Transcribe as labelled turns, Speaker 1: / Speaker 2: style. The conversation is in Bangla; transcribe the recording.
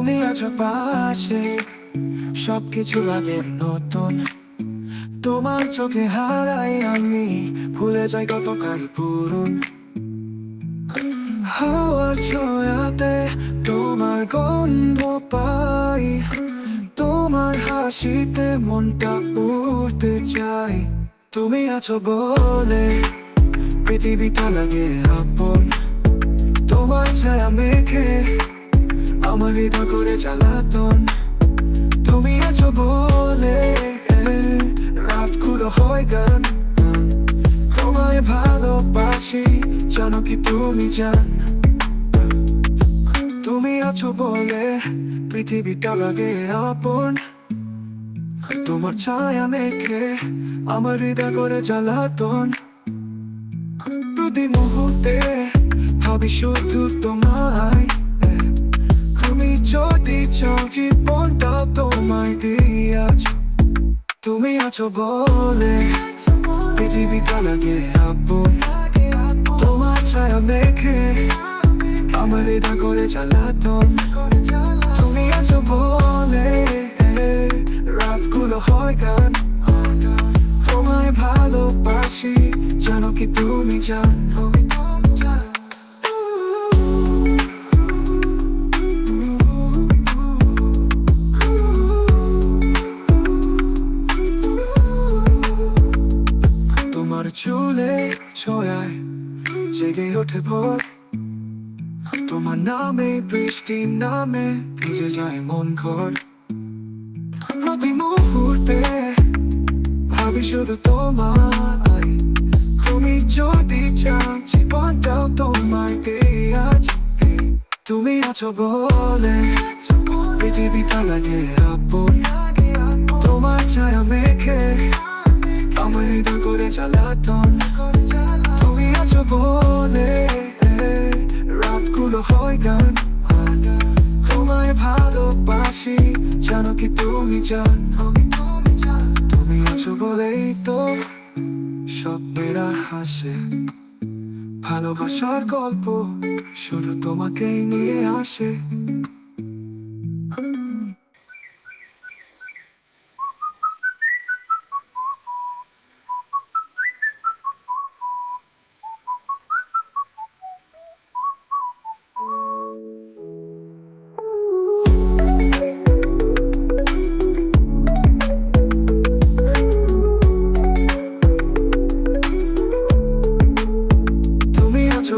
Speaker 1: তুমি আছো পাশে, সবকিছু লাগে নতুন। তোমার চোখে হারাই আমি, ভুলে যাই গতকাল পুরন। হাওয়ার ছোঁয়াতে তোমার গন্ধ পাই, তোমার হাসিতে মনটা উড়তে চাই। তুমি আছো বলে পৃথিবীটা লাগে আপন, তোমার ছায়া মেখে আমার হৃদয় করে জ্বালাতন। তুমি আছো বলে রাতগুলো হয় গান, তোমায় ভালোবাসি জানো কি তুমি জান। তুমি আছো বলে পৃথিবীটা লাগে আপন, তোমার ছায়া মেখে আমার হৃদয় করে জ্বালাতন। প্রতি মুহূর্তে ভাবি শুধু তোমায়, তুমি যদি চাও জীবনটা তোমায় দিয়াছ। তুমি আছো বলে পৃথিবীটা লাগে আপন, তোমার ছায়া মেখে আমার হৃদয় করে জ্বালাতন। তুমি আছো বলে রাতগুলো হয় গান, তোমায় ভালোবাসি জানো কি তুমি জান। তোমার চুলে ছোঁয়ায় জেগে ওঠে ভোর, তোমার নামে বৃষ্টি নামে ভিজে যায় মন ঘর। প্রতি মুহূর্তে ভাবি শুধু তোমায়, তুমি যদি চাও জীবনটাও তোমায় দিয়াছ। তুমি আছো বলে পৃথিবীটা লাগে আপন, তোমার ছায়া মেখে আমার হৃদয় করে জ্বালাতন। তুমি আছো বলে রাতগুলো হয় গান, তোমায় ভালোবাসি জানো কি তুমি জান। তুমি আছো বলেই তো স্বপ্নেরা হাসে, ভালোবাসার গল্প শুধু তোমাকেই নিয়ে আসে। তুমি আছো